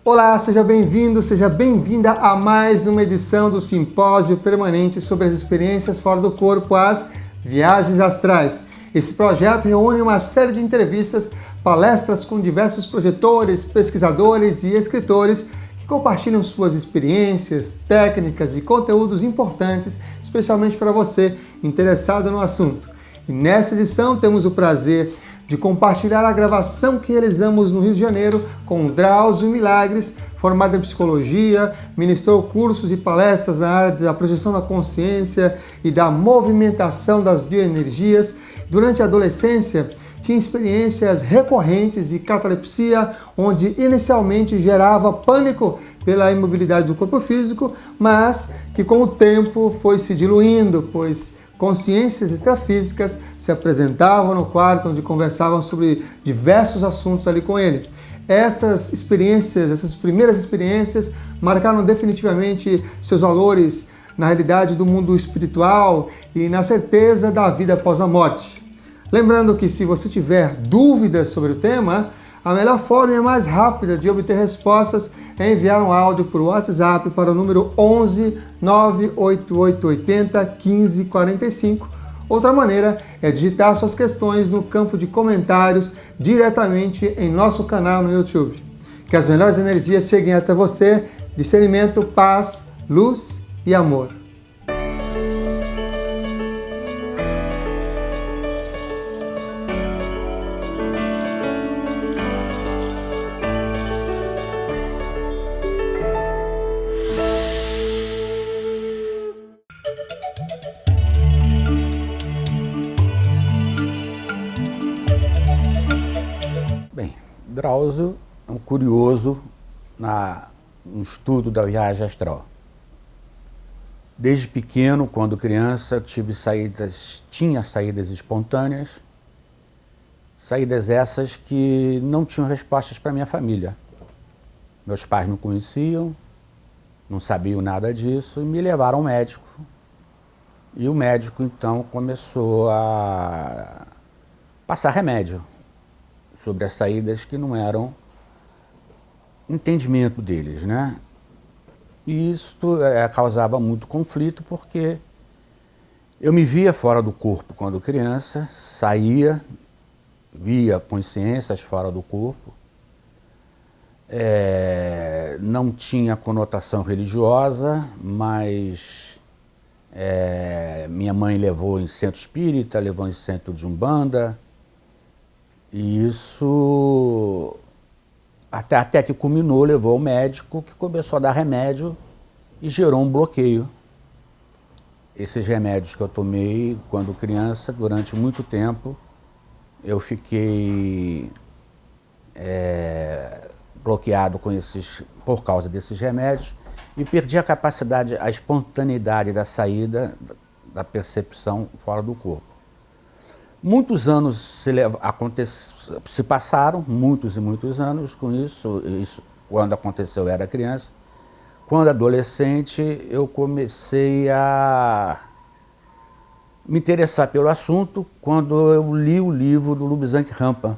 Olá, seja bem-vindo, seja bem-vinda a mais uma edição do Simpósio Permanente sobre as experiências fora do corpo, as viagens astrais. Esse projeto reúne uma série de entrevistas, palestras com diversos projetores, pesquisadores e escritores que compartilham suas experiências, técnicas e conteúdos importantes, especialmente para você interessado no assunto. E nessa edição temos o prazer de compartilhar a gravação que realizamos no Rio de Janeiro com Drauzio Milagres, formado em psicologia, ministrou cursos e palestras na área da projeção da consciência e da movimentação das bioenergias. Durante a adolescência, tinha experiências recorrentes de catalepsia, onde inicialmente gerava pânico pela imobilidade do corpo físico, mas que com o tempo foi se diluindo, pois consciências extrafísicas se apresentavam no quarto, onde conversavam sobre diversos assuntos ali com ele. Essas experiências, essas primeiras experiências, marcaram definitivamente seus valores na realidade do mundo espiritual e na certeza da vida após a morte. Lembrando que se você tiver dúvidas sobre o tema, a melhor forma e a mais rápida de obter respostas é enviar um áudio por WhatsApp para o número 11 98880 1545. Outra maneira é digitar suas questões no campo de comentários diretamente em nosso canal no YouTube. Que as melhores energias cheguem até você, discernimento, paz, luz e amor. Drauzio é um curioso no estudo da viagem astral. Desde pequeno, quando criança, tinha saídas espontâneas, saídas essas que não tinham respostas para minha família. Meus pais não conheciam, não sabiam nada disso e me levaram ao médico. E o médico então começou a passar remédio sobre as saídas que não eram entendimento deles, né? E isso causava muito conflito, porque eu me via fora do corpo quando criança, via consciências fora do corpo, não tinha conotação religiosa, mas minha mãe levou em centro espírita, levou em centro de Umbanda. E isso, até que culminou, levou ao médico, que começou a dar remédio e gerou um bloqueio. Esses remédios que eu tomei quando criança, durante muito tempo, eu fiquei bloqueado por causa desses remédios e perdi a capacidade, a espontaneidade da saída, da percepção fora do corpo. Muitos anos se passaram, muitos e muitos anos com isso. Quando aconteceu eu era criança. Quando adolescente eu comecei a me interessar pelo assunto quando eu li o livro do Lobsang Rampa.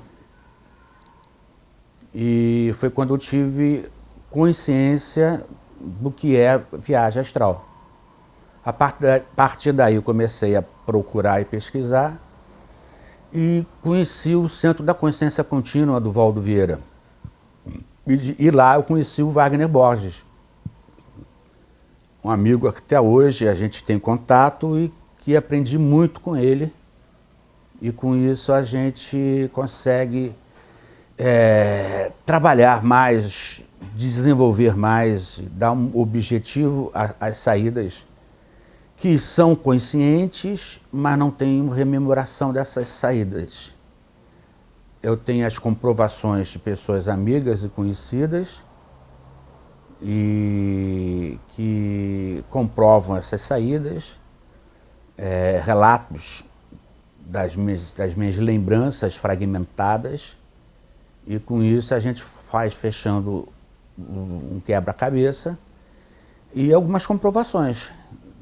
E foi quando eu tive consciência do que é viagem astral. A partir daí eu comecei a procurar e pesquisar. E conheci o Centro da Consciência Contínua do Valdo Vieira. E lá eu conheci o Wagner Borges, um amigo que até hoje a gente tem contato e que aprendi muito com ele. E com isso a gente consegue trabalhar mais, desenvolver mais, dar um objetivo às saídas que são conscientes, mas não têm rememoração dessas saídas. Eu tenho as comprovações de pessoas amigas e conhecidas e que comprovam essas saídas, relatos das minhas lembranças fragmentadas, e com isso a gente faz fechando um quebra-cabeça e algumas comprovações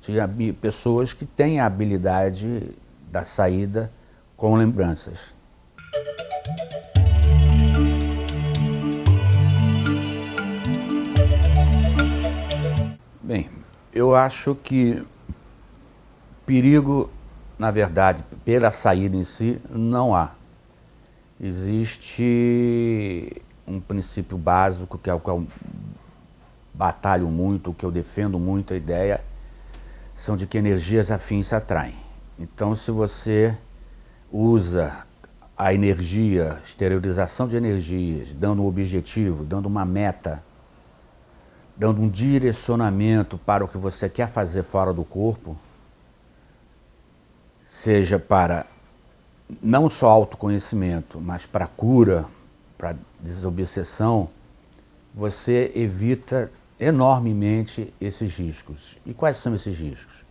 de pessoas que têm a habilidade da saída com lembranças. Eu acho que perigo, na verdade, pela saída em si, não há. Existe um princípio básico, que é o que eu batalho muito, o que eu defendo muito, a ideia, são de que energias afins se atraem. Então, se você usa a energia, exteriorização de energias, dando um objetivo, dando uma meta, dando um direcionamento para o que você quer fazer fora do corpo, seja para não só autoconhecimento, mas para cura, para desobsessão, você evita enormemente esses riscos. E quais são esses riscos?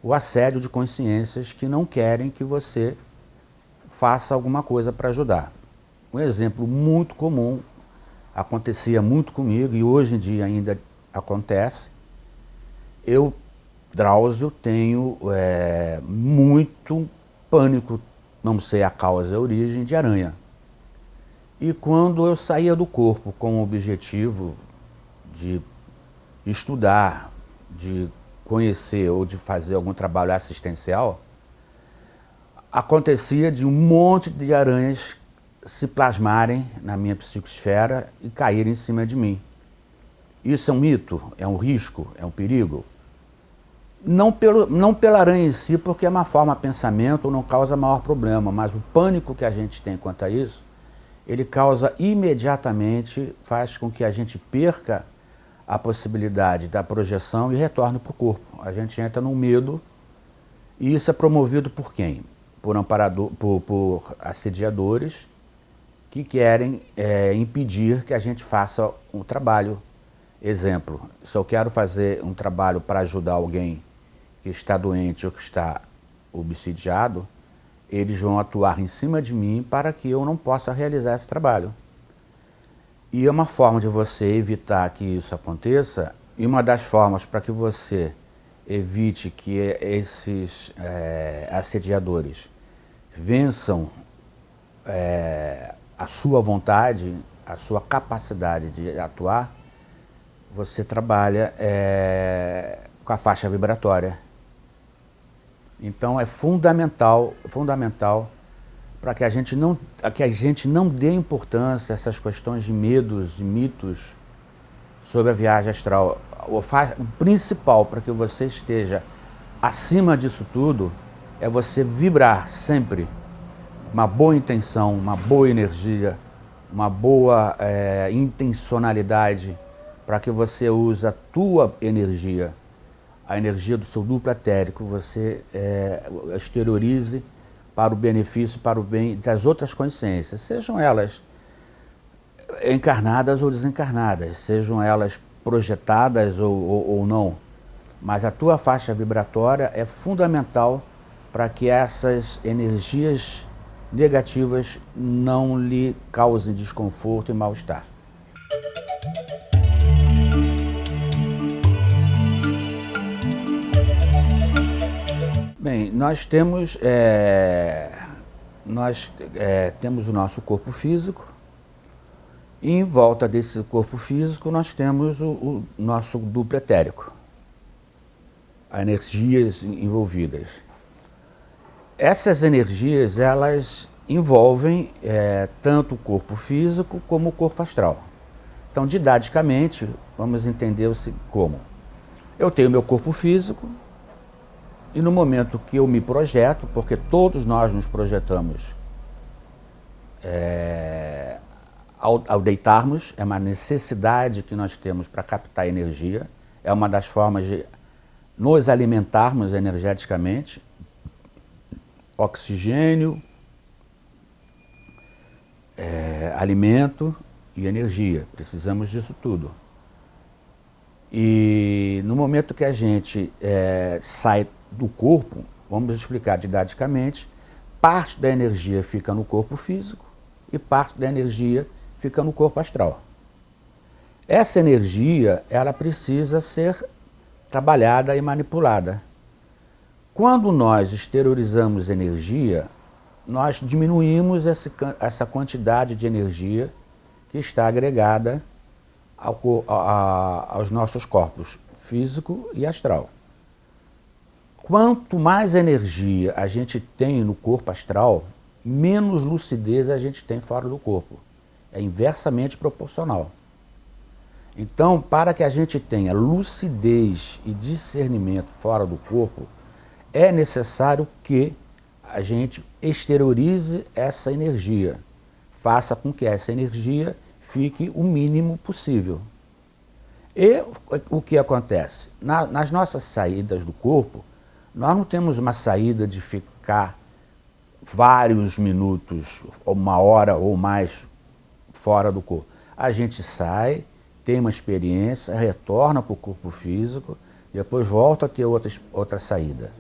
O assédio de consciências que não querem que você faça alguma coisa para ajudar. Um exemplo muito comum, acontecia muito comigo e hoje em dia ainda acontece. Eu, Drauzio, tenho muito pânico, não sei a causa e a origem, de aranha. E quando eu saía do corpo com o objetivo de estudar, de conhecer ou de fazer algum trabalho assistencial, acontecia de um monte de aranhas se plasmarem na minha psicosfera e caírem em cima de mim. Isso é um mito? É um risco? É um perigo? Não pela aranha em si, porque é uma forma de pensamento, não causa maior problema, mas o pânico que a gente tem quanto a isso, ele causa imediatamente, faz com que a gente perca a possibilidade da projeção e retorne para o corpo. A gente entra no medo e isso é promovido por quem? Por assediadores que querem impedir que a gente faça um trabalho. Exemplo, se eu quero fazer um trabalho para ajudar alguém que está doente ou que está obsidiado, eles vão atuar em cima de mim para que eu não possa realizar esse trabalho. E é uma forma de você evitar que isso aconteça, e uma das formas para que você evite que esses assediadores vençam a sua vontade, a sua capacidade de atuar, você trabalha com a faixa vibratória. Então é fundamental para que a gente não dê importância a essas questões de medos e mitos sobre a viagem astral. O principal para que você esteja acima disso tudo é você vibrar sempre uma boa intenção, uma boa energia, uma boa intencionalidade, para que você use a tua energia, a energia do seu duplo etérico, você exteriorize para o benefício, para o bem das outras consciências, sejam elas encarnadas ou desencarnadas, sejam elas projetadas ou não. Mas a tua faixa vibratória é fundamental para que essas energias negativas não lhe causem desconforto e mal-estar. Bem, nós temos o nosso corpo físico e em volta desse corpo físico nós temos o nosso duplo etérico, as energias envolvidas. Essas energias, elas envolvem tanto o corpo físico como o corpo astral. Então, didaticamente, vamos entender como. Eu tenho meu corpo físico, e no momento que eu me projeto, porque todos nós nos projetamos ao deitarmos, é uma necessidade que nós temos para captar energia, é uma das formas de nos alimentarmos energeticamente, oxigênio, alimento e energia, precisamos disso tudo. E no momento que a gente sai do corpo, vamos explicar didaticamente, parte da energia fica no corpo físico e parte da energia fica no corpo astral. Essa energia, ela precisa ser trabalhada e manipulada. Quando nós exteriorizamos energia, nós diminuímos essa quantidade de energia que está agregada aos nossos corpos físico e astral. Quanto mais energia a gente tem no corpo astral, menos lucidez a gente tem fora do corpo. É inversamente proporcional. Então, para que a gente tenha lucidez e discernimento fora do corpo, é necessário que a gente exteriorize essa energia, faça com que essa energia fique o mínimo possível. E o que acontece? Nas nossas saídas do corpo, nós não temos uma saída de ficar vários minutos, ou uma hora ou mais fora do corpo. A gente sai, tem uma experiência, retorna para o corpo físico, depois volta a ter outra saída.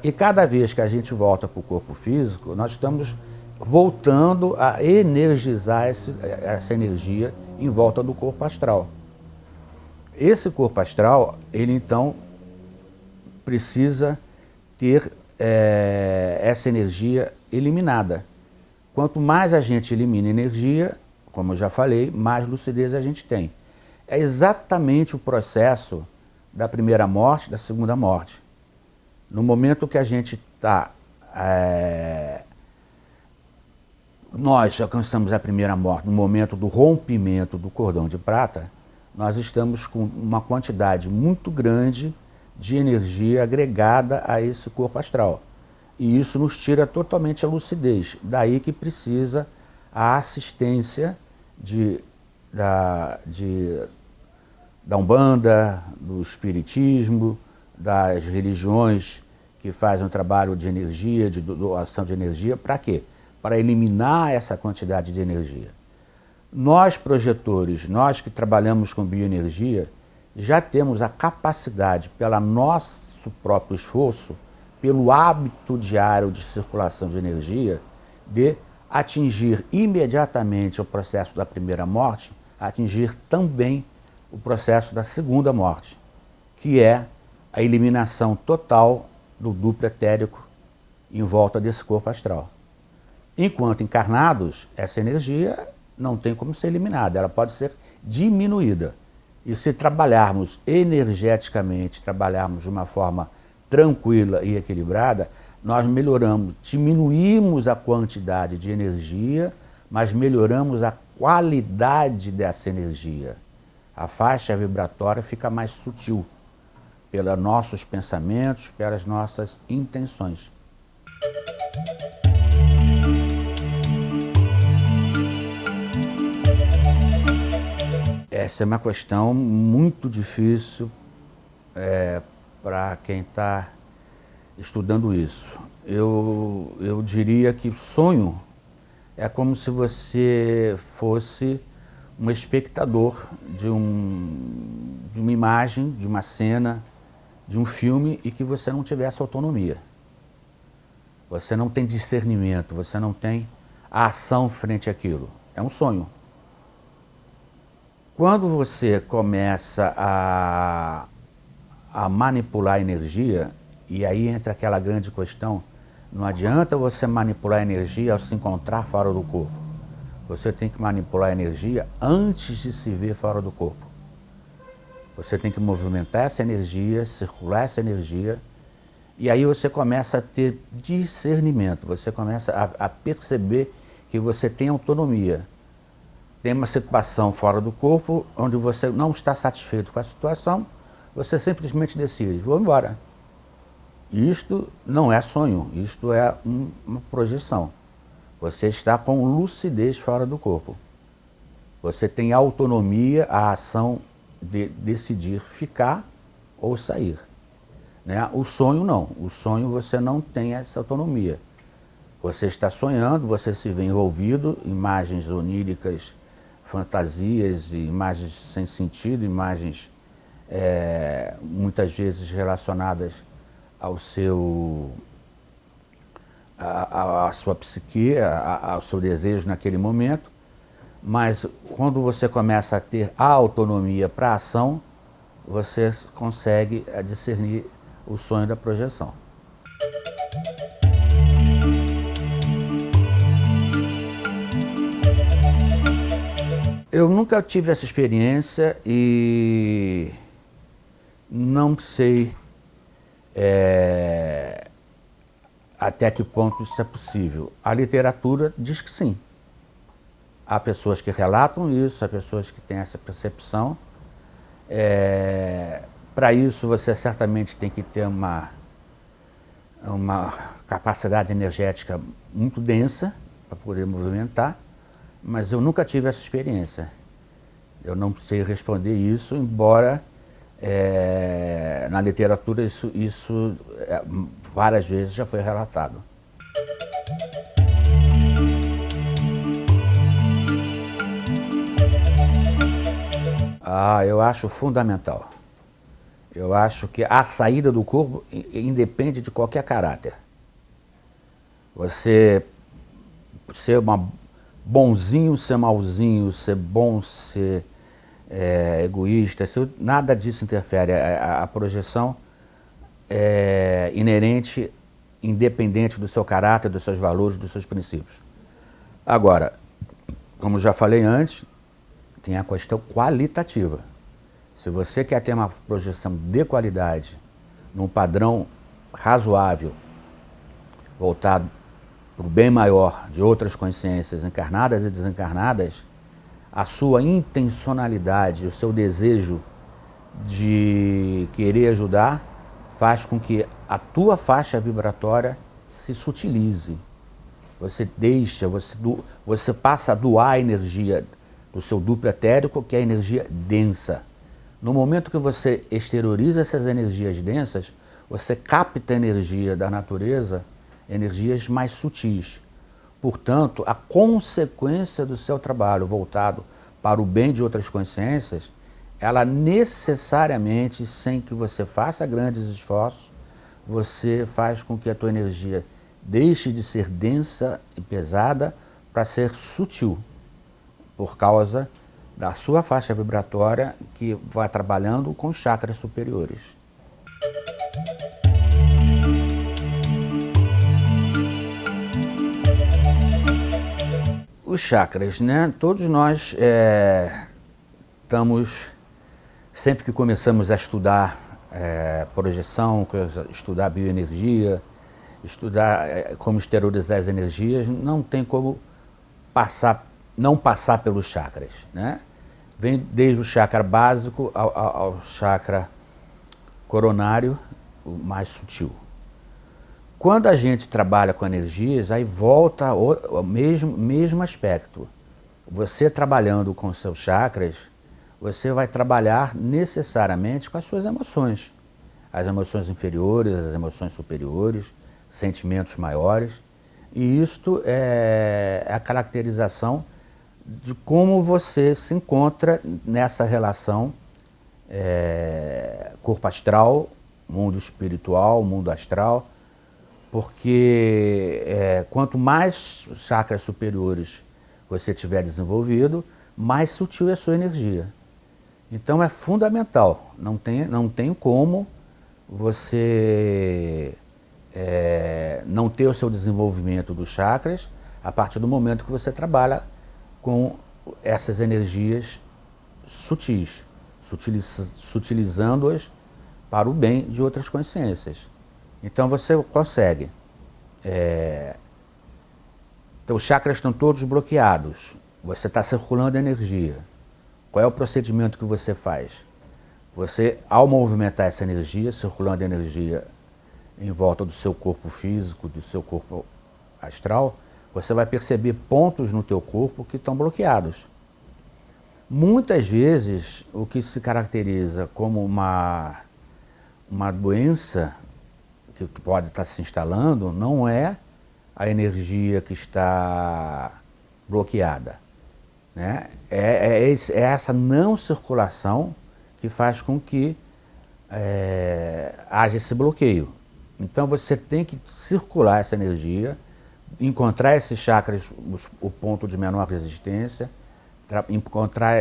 E cada vez que a gente volta para o corpo físico, nós estamos voltando a energizar essa energia em volta do corpo astral. Esse corpo astral, ele então precisa ter essa energia eliminada. Quanto mais a gente elimina energia, como eu já falei, mais lucidez a gente tem. É exatamente o processo da primeira morte, da segunda morte. No momento que a gente está... nós alcançamos a primeira morte, no momento do rompimento do cordão de prata, nós estamos com uma quantidade muito grande de energia agregada a esse corpo astral. E isso nos tira totalmente a lucidez. Daí que precisa a assistência da Umbanda, do Espiritismo, das religiões que fazem um trabalho de energia, de doação de energia. Para quê? Para eliminar essa quantidade de energia. Nós, projetores, nós que trabalhamos com bioenergia, já temos a capacidade, pelo nosso próprio esforço, pelo hábito diário de circulação de energia, de atingir imediatamente o processo da primeira morte, atingir também o processo da segunda morte, que é a eliminação total do duplo etérico em volta desse corpo astral. Enquanto encarnados, essa energia não tem como ser eliminada, ela pode ser diminuída. E se trabalharmos energeticamente, trabalharmos de uma forma tranquila e equilibrada, nós melhoramos, diminuímos a quantidade de energia, mas melhoramos a qualidade dessa energia. A faixa vibratória fica mais sutil, pelos nossos pensamentos, pelas nossas intenções. Essa é uma questão muito difícil para quem está estudando isso. Eu diria que o sonho é como se você fosse um espectador de uma imagem, de uma cena, de um filme e que você não tivesse autonomia. Você não tem discernimento, você não tem a ação frente àquilo. É um sonho. Quando você começa a manipular a energia, e aí entra aquela grande questão, não adianta você manipular a energia ao se encontrar fora do corpo. Você tem que manipular a energia antes de se ver fora do corpo. Você tem que movimentar essa energia, circular essa energia, e aí você começa a ter discernimento, você começa a perceber que você tem autonomia. Tem uma situação fora do corpo, onde você não está satisfeito com a situação, você simplesmente decide, vou embora. Isto não é sonho, isto é uma projeção. Você está com lucidez fora do corpo. Você tem autonomia, a ação de decidir ficar ou sair. Né? O sonho não, o sonho você não tem essa autonomia. Você está sonhando, você se vê envolvido, imagens oníricas, fantasias, imagens sem sentido, imagens muitas vezes relacionadas à sua psique, ao seu desejo naquele momento, mas quando você começa a ter a autonomia para a ação, você consegue discernir o sonho da projeção. Eu nunca tive essa experiência e não sei até que ponto isso é possível. A literatura diz que sim. Há pessoas que relatam isso, há pessoas que têm essa percepção. Para isso, você certamente tem que ter uma capacidade energética muito densa para poder movimentar, mas eu nunca tive essa experiência. Eu não sei responder isso, embora na literatura isso várias vezes já foi relatado. Eu acho fundamental. Eu acho que a saída do corpo independe de qualquer caráter. Você ser bonzinho, ser malzinho, ser bom, ser egoísta, nada disso interfere. A projeção é inerente, independente do seu caráter, dos seus valores, dos seus princípios. Agora, como já falei antes, tem a questão qualitativa. Se você quer ter uma projeção de qualidade, num padrão razoável, voltado para o bem maior de outras consciências encarnadas e desencarnadas, a sua intencionalidade, o seu desejo de querer ajudar, faz com que a tua faixa vibratória se sutilize. Você passa a doar a energia do seu duplo etérico, que é a energia densa. No momento que você exterioriza essas energias densas, você capta a energia da natureza, energias mais sutis. Portanto, a consequência do seu trabalho voltado para o bem de outras consciências, ela necessariamente, sem que você faça grandes esforços, você faz com que a tua energia deixe de ser densa e pesada para ser sutil, por causa da sua faixa vibratória que vai trabalhando com os chakras superiores. Os chakras, né? Todos nós estamos, sempre que começamos a estudar projeção, estudar bioenergia, estudar como exteriorizar as energias, não tem como não passar pelos chakras, né? Vem desde o chakra básico ao chakra coronário, o mais sutil. Quando a gente trabalha com energias, aí volta ao mesmo aspecto. Você trabalhando com seus chakras, você vai trabalhar necessariamente com as suas emoções. As emoções inferiores, as emoções superiores, sentimentos maiores. E isto é a caracterização de como você se encontra nessa relação corpo astral, mundo espiritual, mundo astral, porque quanto mais chakras superiores você tiver desenvolvido, mais sutil é a sua energia. Então é fundamental, não tem como você não ter o seu desenvolvimento dos chakras a partir do momento que você trabalha com essas energias sutis, sutilizando-as para o bem de outras consciências. Então você consegue. Então, os chakras estão todos bloqueados, você está circulando energia. Qual é o procedimento que você faz? Você, ao movimentar essa energia, circulando energia em volta do seu corpo físico, do seu corpo astral, você vai perceber pontos no teu corpo que estão bloqueados. Muitas vezes, o que se caracteriza como uma doença que pode estar se instalando não é a energia que está bloqueada, né? É essa não circulação que faz com que haja esse bloqueio. Então você tem que circular essa energia, encontrar esses chakras, o ponto de menor resistência, encontrar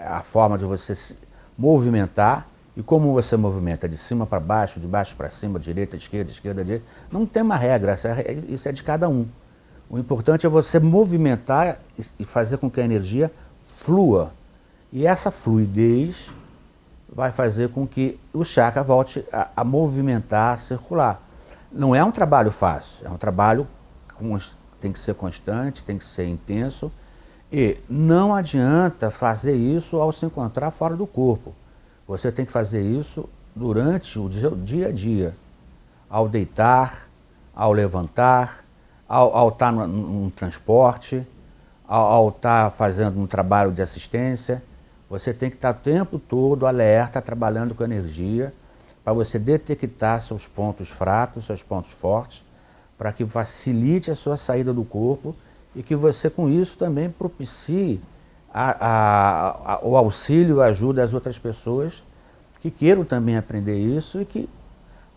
a forma de você se movimentar. E como você movimenta? De cima para baixo, de baixo para cima, direita, esquerda, direita. Não tem uma regra, isso é de cada um. O importante é você movimentar e fazer com que a energia flua. E essa fluidez vai fazer com que o chakra volte a movimentar, a circular. Não é um trabalho fácil, é um trabalho que tem que ser constante, tem que ser intenso, e não adianta fazer isso ao se encontrar fora do corpo. Você tem que fazer isso durante o dia a dia, ao deitar, ao levantar, ao estar num transporte, ao estar fazendo um trabalho de assistência. Você tem que estar o tempo todo alerta, trabalhando com energia, para você detectar seus pontos fracos, seus pontos fortes, para que facilite a sua saída do corpo e que você, com isso, também propicie o auxílio, a ajuda às outras pessoas que queiram também aprender isso e que,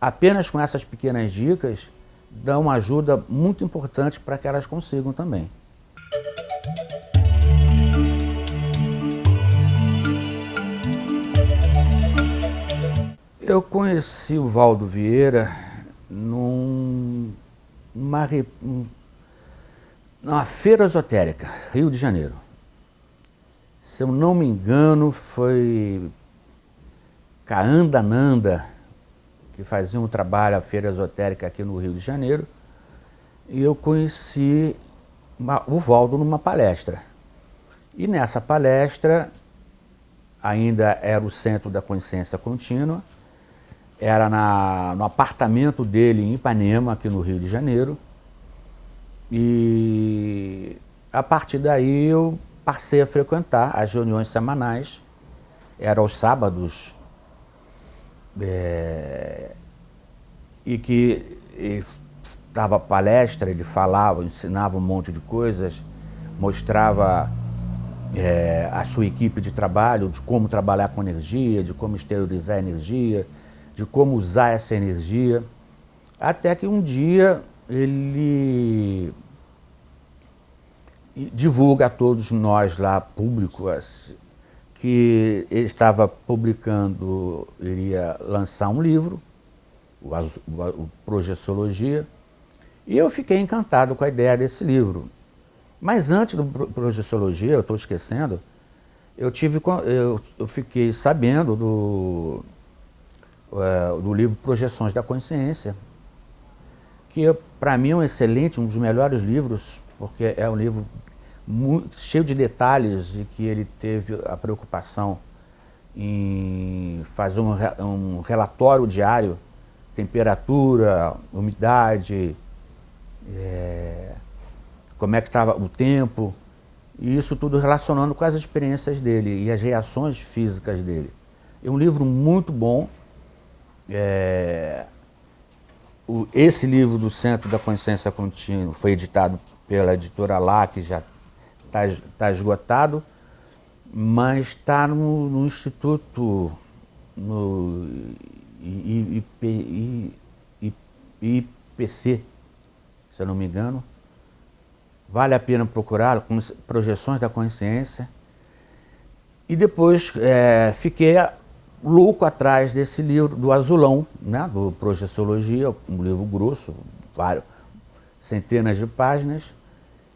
apenas com essas pequenas dicas, dão uma ajuda muito importante para que elas consigam também. Eu conheci o Valdo Vieira numa feira esotérica, Rio de Janeiro. Se eu não me engano, foi Kaandananda, que fazia um trabalho, a feira esotérica aqui no Rio de Janeiro, e eu conheci o Valdo numa palestra. E nessa palestra, ainda era o Centro da Consciência Contínua, era no apartamento dele em Ipanema, aqui no Rio de Janeiro, e a partir daí eu passei a frequentar as reuniões semanais, eram aos sábados, e que dava palestra, ele falava, ensinava um monte de coisas, mostrava a sua equipe de trabalho, de como trabalhar com energia, de como exteriorizar a energia, de como usar essa energia, até que um dia ele divulga a todos nós lá, público, que ele estava publicando, iria lançar um livro, o Projeciologia, e eu fiquei encantado com a ideia desse livro. Mas antes do Projeciologia, eu estou esquecendo, eu fiquei sabendo do livro Projeções da Consciência, que para mim é um excelente, um dos melhores livros, porque é um livro cheio de detalhes e que ele teve a preocupação em fazer um relatório diário, temperatura, umidade, como é que estava o tempo, e isso tudo relacionando com as experiências dele e as reações físicas dele. É um livro muito bom. Esse livro do Centro da Consciência Contínua foi editado pela editora Lá, que já está esgotado, mas está no Instituto, no IPC, se eu não me engano. Vale a pena procurar, com Projeções da Consciência. E depois fiquei louco atrás desse livro, do Azulão, né, do Projeciologia, um livro grosso, centenas de páginas,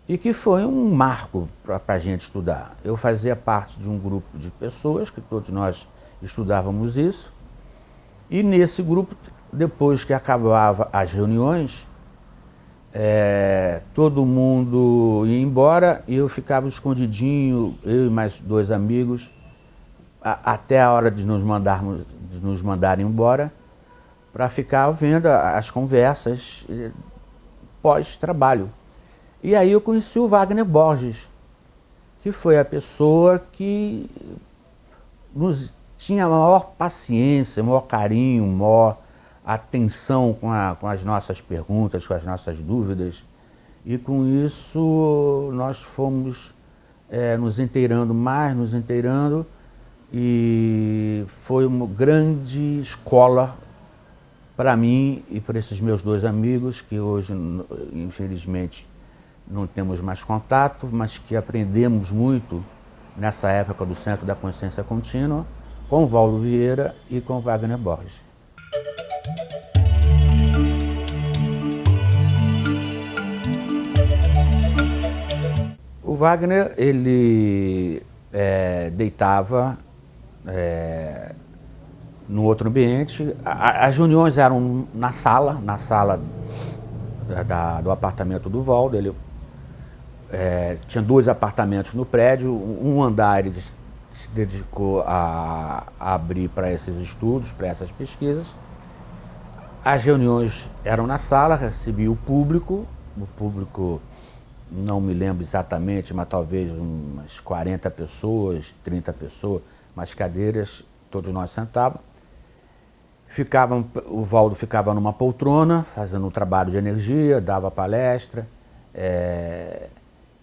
e que foi um marco para a gente estudar. Eu fazia parte de um grupo de pessoas, que todos nós estudávamos isso, e nesse grupo, depois que acabava as reuniões, todo mundo ia embora e eu ficava escondidinho, eu e mais 2 amigos, até a hora de nos mandarem embora, para ficar vendo as conversas pós-trabalho. E aí eu conheci o Wagner Borges, que foi a pessoa que tinha a maior paciência, maior carinho, maior atenção com as nossas perguntas, com as nossas dúvidas. E com isso nós fomos nos inteirando, e foi uma grande escola para mim e para esses meus 2 amigos, que hoje, infelizmente, não temos mais contato, mas que aprendemos muito nessa época do Centro da Consciência Contínua, com o Valdo Vieira e com o Wagner Borges. O Wagner, ele deitava no outro ambiente. As reuniões eram na sala do apartamento do Valdo. Ele tinha 2 apartamentos no prédio, um andar ele se dedicou a abrir para esses estudos, para essas pesquisas. As reuniões eram na sala, recebia o público não me lembro exatamente, mas talvez umas 40 pessoas, 30 pessoas, umas cadeiras, todos nós sentávamos. O Valdo ficava numa poltrona, fazendo um trabalho de energia, dava palestra,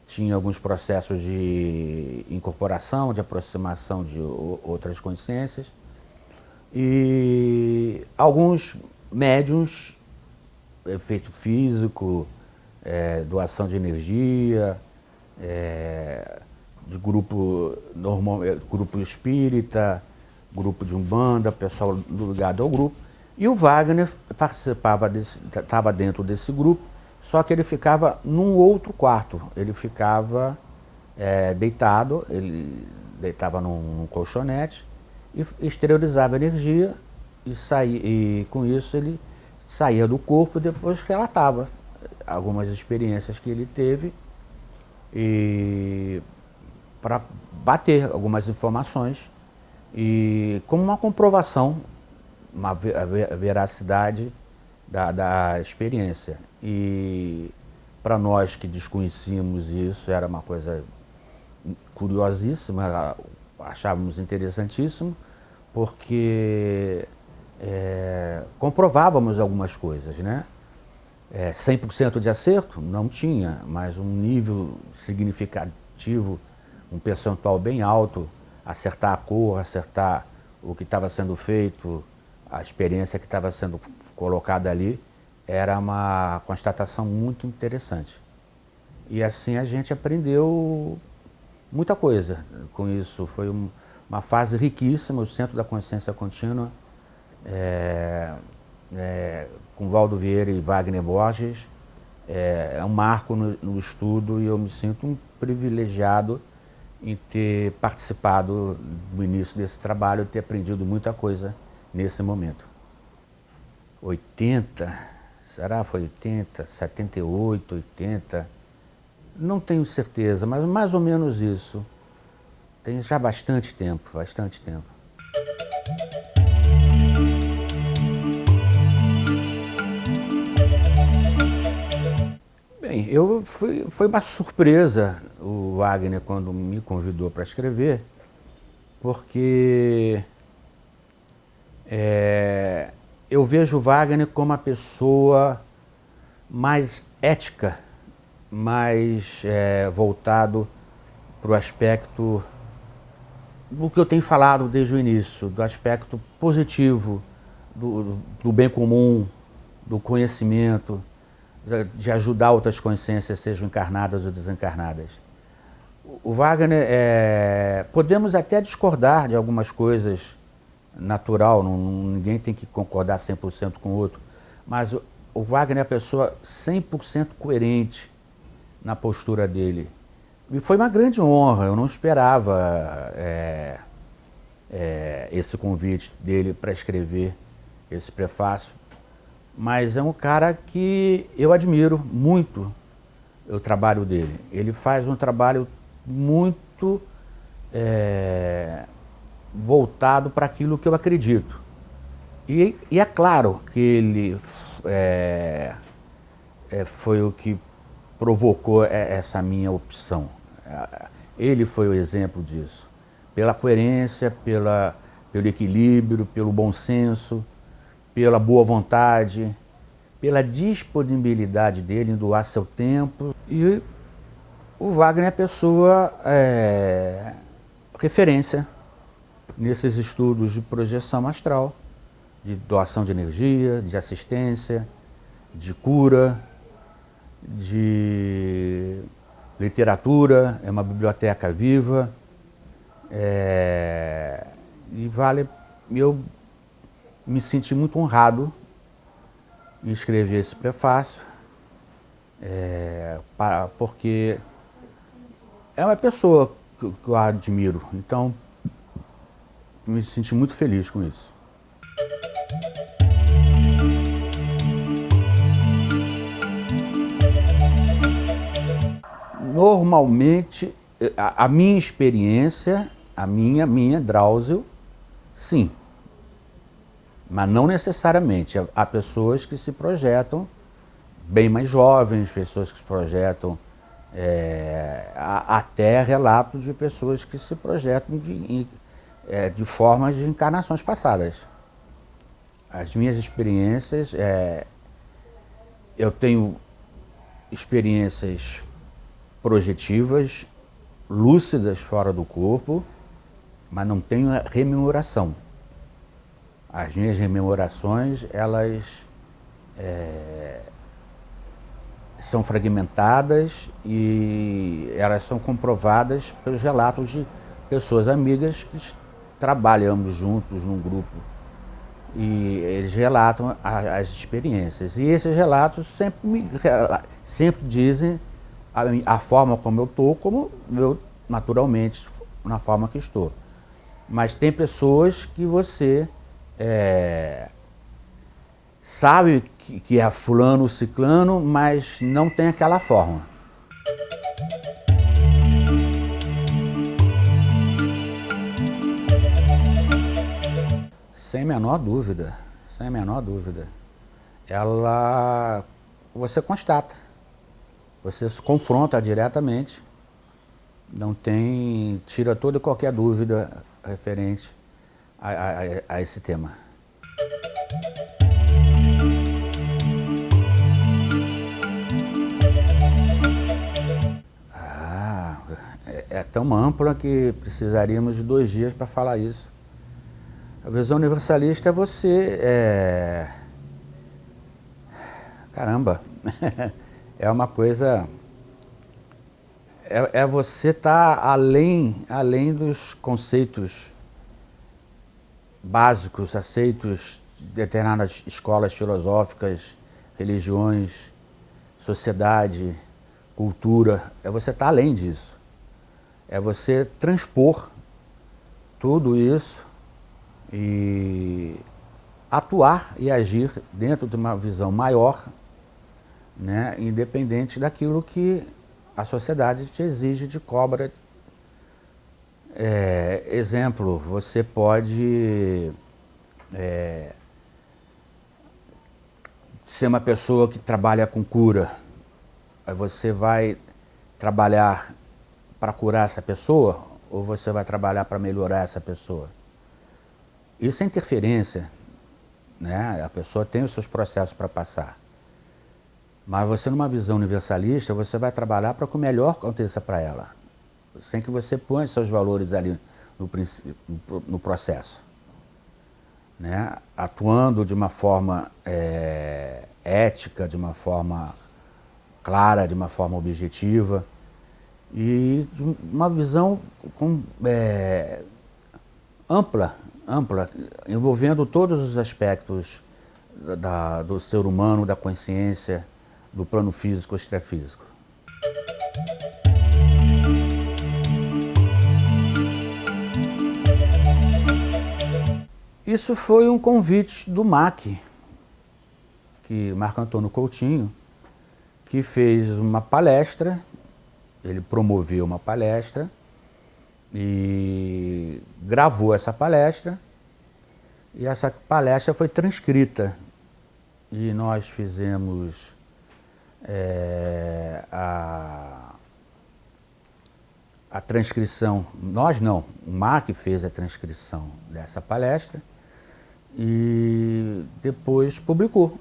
tinha alguns processos de incorporação, de aproximação de outras consciências. E alguns médiuns, efeito físico, doação de energia, de grupo espírita, grupo de Umbanda, pessoal ligado ao grupo. E o Wagner estava dentro desse grupo, só que ele ficava num outro quarto. Ele ficava deitado, ele deitava num colchonete e exteriorizava energia e com isso ele saía do corpo e depois relatava algumas experiências que ele teve e para bater algumas informações e como uma comprovação, a veracidade da experiência. E para nós que desconhecíamos isso, era uma coisa curiosíssima, achávamos interessantíssimo, porque comprovávamos algumas coisas, né? 100% de acerto? Não tinha, mas um nível significativo, um percentual bem alto, acertar a cor, acertar o que estava sendo feito, a experiência que estava sendo colocada ali, era uma constatação muito interessante. E assim a gente aprendeu muita coisa com isso. Foi uma fase riquíssima, o Centro da Consciência Contínua, com Valdo Vieira e Wagner Borges, é um marco no estudo e eu me sinto um privilegiado em ter participado do início desse trabalho e ter aprendido muita coisa nesse momento. 80, será? Foi 80, 78, 80, não tenho certeza, mas mais ou menos isso. Tem já bastante tempo, bastante tempo. Bem, foi uma surpresa o Wagner quando me convidou para escrever, porque eu vejo o Wagner como uma pessoa mais ética, mais voltado para o aspecto do que eu tenho falado desde o início, do aspecto positivo, do bem comum, do conhecimento, de ajudar outras consciências, sejam encarnadas ou desencarnadas. O Wagner, podemos até discordar de algumas coisas, natural, ninguém tem que concordar 100% com o outro, mas o Wagner é a pessoa 100% coerente na postura dele. E foi uma grande honra, eu não esperava esse convite dele para escrever esse prefácio, mas é um cara que eu admiro muito o trabalho dele. Ele faz um trabalho muito voltado para aquilo que eu acredito. E é claro que ele foi o que provocou essa minha opção. Ele foi o exemplo disso. Pela coerência, pelo equilíbrio, pelo bom senso, pela boa vontade, pela disponibilidade dele em doar seu tempo. E o Wagner é a pessoa referência nesses estudos de projeção astral, de doação de energia, de assistência, de cura, de literatura, é uma biblioteca viva. Eu me senti muito honrado em escrever esse prefácio, porque é uma pessoa que eu admiro, então me senti muito feliz com isso. Normalmente, a minha experiência, a minha, Drauzio, sim. Mas não necessariamente. Há pessoas que se projetam bem mais jovens, pessoas que se projetam, até relatos de pessoas que se projetam de formas de encarnações passadas. As minhas experiências, eu tenho experiências projetivas, lúcidas fora do corpo, mas não tenho rememoração. As minhas rememorações, elas são fragmentadas e elas são comprovadas pelos relatos de pessoas amigas que trabalhamos juntos num grupo. E eles relatam as experiências. E esses relatos sempre dizem a forma como eu estou, como eu naturalmente, na forma que estou. Mas tem pessoas que você sabe que é fulano, ciclano, mas não tem aquela forma. Sem a menor dúvida, sem a menor dúvida. Você constata, você se confronta diretamente, não tem, tira toda e qualquer dúvida referente a esse tema. É tão ampla que precisaríamos de 2 dias para falar isso. A visão universalista é você, caramba, é uma coisa, você estar além dos conceitos básicos, aceitos de determinadas escolas filosóficas, religiões, sociedade, cultura, é você estar além disso. É você transpor tudo isso e atuar e agir dentro de uma visão maior, né, independente daquilo que a sociedade te exige, te cobra. Exemplo, você pode ser uma pessoa que trabalha com cura, aí você vai trabalhar para curar essa pessoa ou você vai trabalhar para melhorar essa pessoa? Isso é interferência, né? A pessoa tem os seus processos para passar. Mas você, numa visão universalista, você vai trabalhar para que o melhor aconteça para ela, sem que você ponha seus valores ali no processo, né? Atuando de uma forma ética, de uma forma clara, de uma forma objetiva e de uma visão ampla, envolvendo todos os aspectos do ser humano, da consciência, do plano físico, extrafísico. Isso foi um convite do MAC, Marco Antônio Coutinho, que fez uma palestra, ele promoveu uma palestra e gravou essa palestra, e essa palestra foi transcrita. E nós fizemos a transcrição, nós não, o MAC fez a transcrição dessa palestra e depois publicou.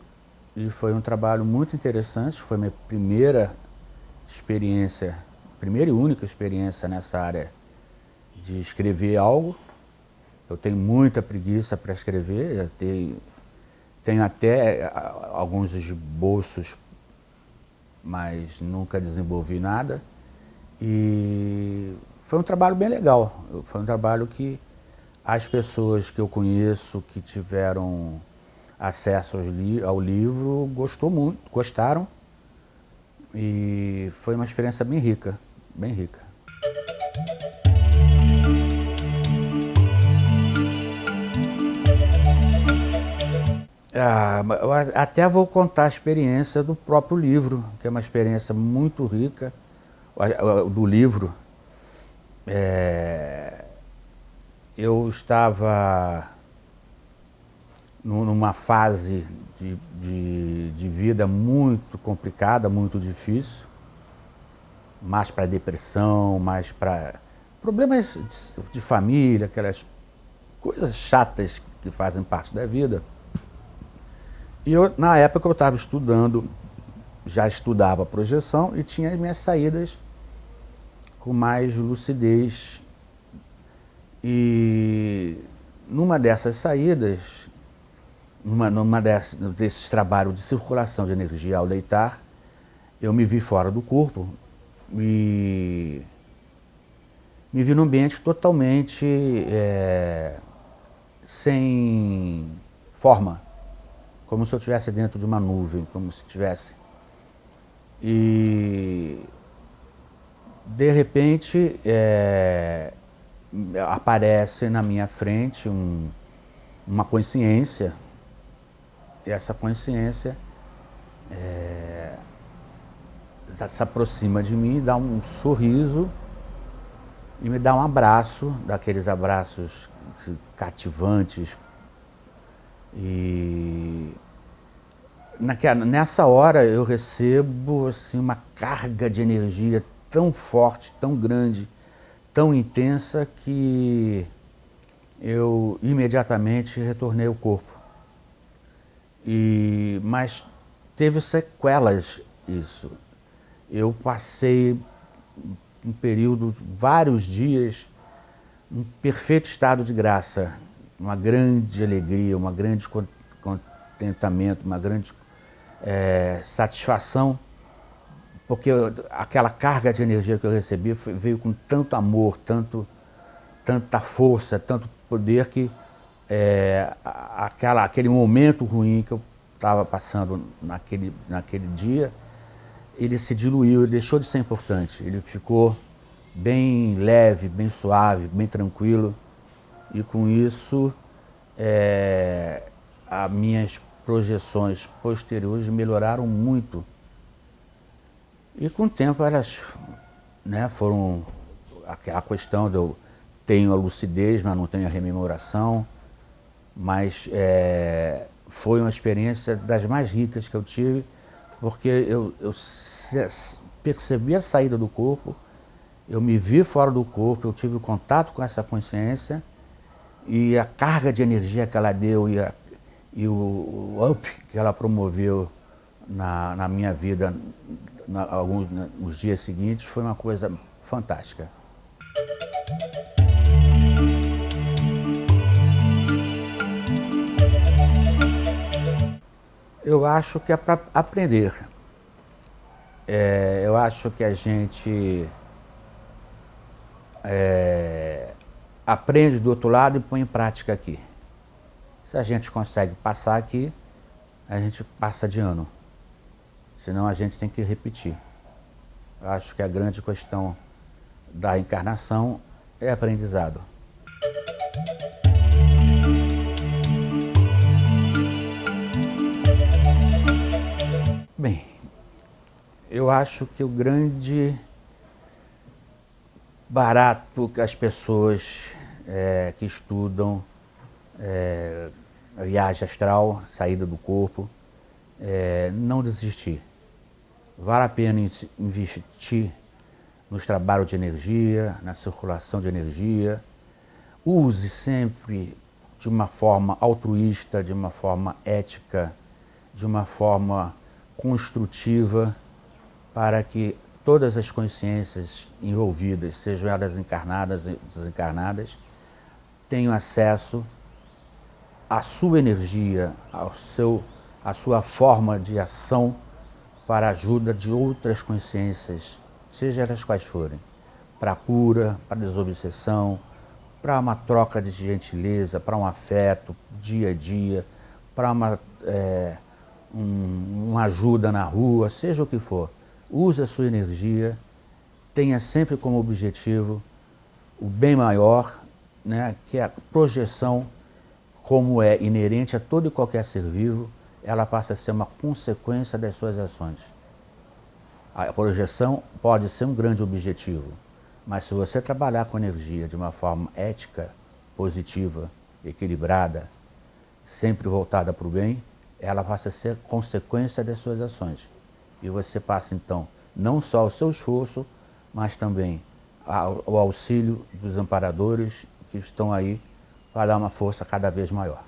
E foi um trabalho muito interessante, foi minha primeira experiência, primeira e única experiência nessa área de escrever algo. Eu tenho muita preguiça para escrever, tenho até alguns esboços, mas nunca desenvolvi nada. E foi um trabalho bem legal, foi um trabalho que as pessoas que eu conheço, que tiveram acesso ao livro, gostaram, e foi uma experiência bem rica, bem rica. Eu até vou contar a experiência do próprio livro, que é uma experiência muito rica, do livro, eu estava numa fase de vida muito complicada, muito difícil, mais para depressão, mais para problemas de família, aquelas coisas chatas que fazem parte da vida. E na época eu estava estudando, já estudava projeção e tinha as minhas saídas com mais lucidez. E numa dessas saídas, desses trabalhos de circulação de energia ao deitar, eu me vi fora do corpo e me vi num ambiente totalmente sem forma, como se eu estivesse dentro de uma nuvem, como se tivesse. E de repente aparece na minha frente uma consciência, e essa consciência se aproxima de mim, dá um sorriso e me dá um abraço, daqueles abraços cativantes. E nessa hora eu recebo assim, uma carga de energia tão forte, tão grande, tão intensa, que eu imediatamente retornei ao corpo. Mas teve sequelas isso. Eu passei um período, vários dias, um perfeito estado de graça, uma grande alegria, um grande contentamento, uma grande satisfação, porque aquela carga de energia que eu recebi veio com tanto amor, tanta força, tanto poder, que aquele momento ruim que eu estava passando naquele dia, ele se diluiu, ele deixou de ser importante, ele ficou bem leve, bem suave, bem tranquilo, e com isso as minhas projeções posteriores melhoraram muito. E com o tempo elas foram aquela questão de eu tenho a lucidez, mas não tenho a rememoração, mas foi uma experiência das mais ricas que eu tive, porque eu percebi a saída do corpo, eu me vi fora do corpo, eu tive contato com essa consciência, e a carga de energia que ela deu e o up que ela promoveu na minha vida nos dias seguintes foi uma coisa fantástica. Eu acho que é para aprender. Eu acho que a gente aprende do outro lado e põe em prática aqui. Se a gente consegue passar aqui, a gente passa de ano. Senão a gente tem que repetir. Eu acho que a grande questão da encarnação é aprendizado. Bem, eu acho que o grande barato que as pessoas que estudam viagem astral, saída do corpo, não desistir. Vale a pena investir nos trabalhos de energia, na circulação de energia. Use sempre de uma forma altruísta, de uma forma ética, de uma forma construtiva, para que todas as consciências envolvidas, sejam elas encarnadas ou desencarnadas, tenham acesso à sua energia, à sua forma de ação para a ajuda de outras consciências, seja elas quais forem, para a cura, para a desobsessão, para uma troca de gentileza, para um afeto dia a dia, para uma ajuda na rua, seja o que for. Use a sua energia, tenha sempre como objetivo o bem maior, que é a projeção, como é inerente a todo e qualquer ser vivo, ela passa a ser uma consequência das suas ações. A projeção pode ser um grande objetivo, mas se você trabalhar com energia de uma forma ética, positiva, equilibrada, sempre voltada para o bem, ela passa a ser consequência das suas ações. E você passa, então, não só o seu esforço, mas também o auxílio dos amparadores que estão aí para dar uma força cada vez maior.